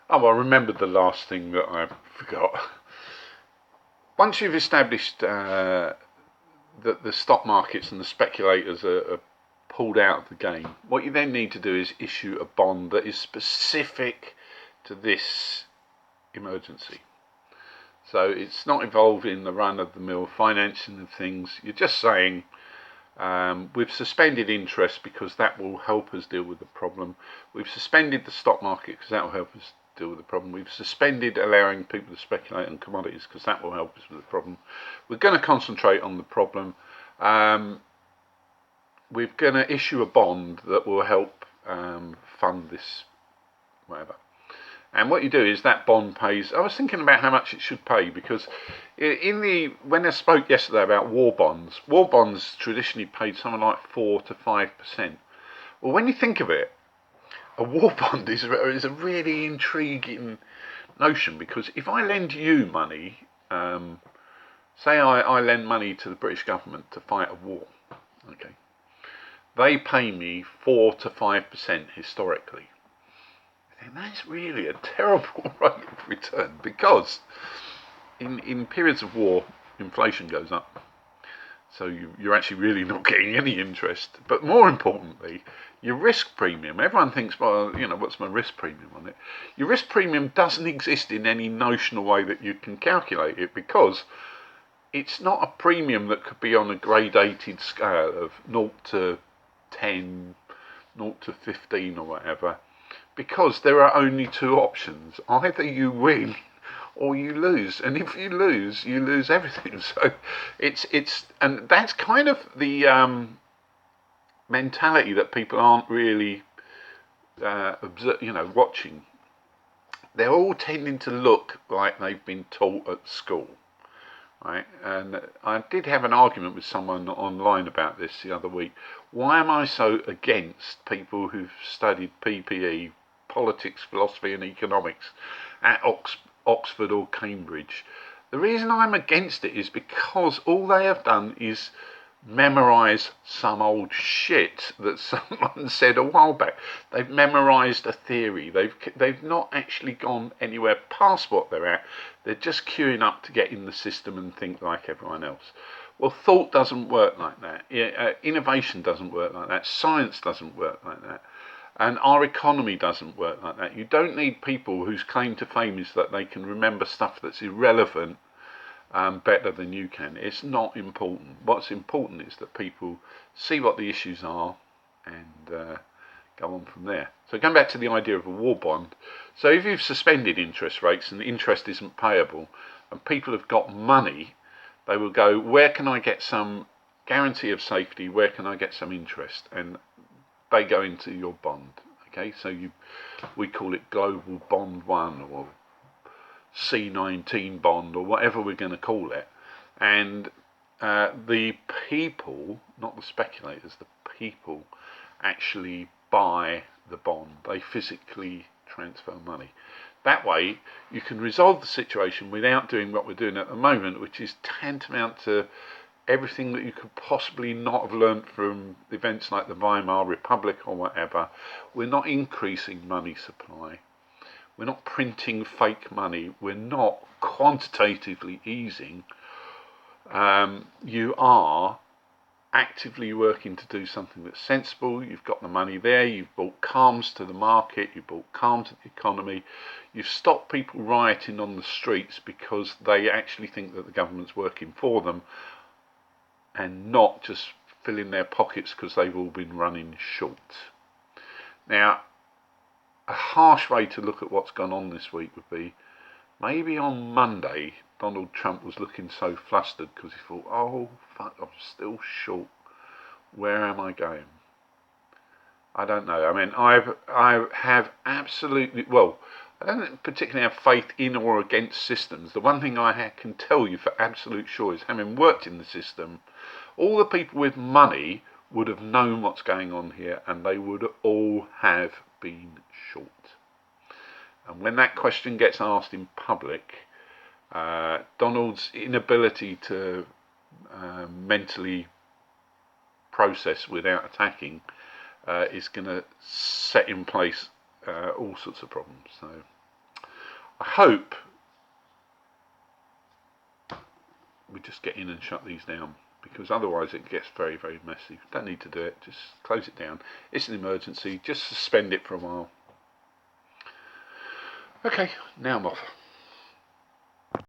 Oh, I remembered the last thing that I forgot. Once you've established that the stock markets and the speculators are pulled out of the game, what you then need to do is issue a bond that is specific to this emergency. So it's not involved in the run-of-the-mill financing of things. You're just saying we've suspended interest because that will help us deal with the problem. We've suspended the stock market because that will help us deal with the problem. We've suspended allowing people to speculate on commodities because that will help us with the problem. We're going to concentrate on the problem. We're going to issue a bond that will help fund this, whatever. And what you do is that bond pays. I was thinking about how much it should pay, because when I spoke yesterday about war bonds traditionally paid something like 4 to 5%. Well, when you think of it, a war bond is a really intriguing notion, because if I lend you money, say I lend money to the British government to fight a war, okay, they pay me 4 to 5% historically. And that's really a terrible rate of return, because in periods of war, inflation goes up. So you're actually really not getting any interest. But more importantly, your risk premium. Everyone thinks, well, what's my risk premium on it? Your risk premium doesn't exist in any notional way that you can calculate it, because it's not a premium that could be on a gradated scale of 0 to 10, 0 to 15 or whatever. Because there are only two options. Either you win or you lose. And if you lose everything. So and that's kind of the mentality that people aren't really watching. They're all tending to look like they've been taught at school. Right? And I did have an argument with someone online about this the other week. Why am I so against people who've studied PPE, politics, philosophy and economics at Oxford or Cambridge? The reason I'm against it is because all they have done is memorise some old shit that someone said a while back. They've memorised a theory. They've not actually gone anywhere past what they're at. They're just queuing up to get in the system and think like everyone else. Well, thought doesn't work like that. Innovation doesn't work like that. Science doesn't work like that. And our economy doesn't work like that. You don't need people whose claim to fame is that they can remember stuff that's irrelevant better than you can. It's not important. What's important is that people see what the issues are and go on from there. So going back to the idea of a war bond. So if you've suspended interest rates and the interest isn't payable and people have got money, they will go, where can I get some guarantee of safety? Where can I get some interest? And they go into your bond. Okay, so we call it Global Bond 1 or C19 bond or whatever we're going to call it. And the people, not the speculators, the people actually buy the bond. They physically transfer money. That way you can resolve the situation without doing what we're doing at the moment, which is tantamount to everything that you could possibly not have learnt from events like the Weimar Republic or whatever. We're not increasing money supply. We're not printing fake money. We're not quantitatively easing. You are actively working to do something that's sensible. You've got the money there. You've brought calms to the market. You've brought calm to the economy. You've stopped people rioting on the streets because they actually think that the government's working for them and not just filling their pockets because they've all been running short. Now, a harsh way to look at what's gone on this week would be maybe on Monday Donald Trump was looking so flustered because he thought, oh fuck, I'm still short. Where am I going? I don't know. I mean, I have absolutely, well, I don't particularly have faith in or against systems. The one thing I can tell you for absolute sure is, having worked in the system, all the people with money would have known what's going on here and they would all have been short. And when that question gets asked in public, Donald's inability to mentally process without attacking is going to set in place all sorts of problems. So I hope we just get in and shut these down, because otherwise it gets very, very messy. Don't need to do it, just close it down. It's an emergency, just suspend it for a while. Okay, now I'm off.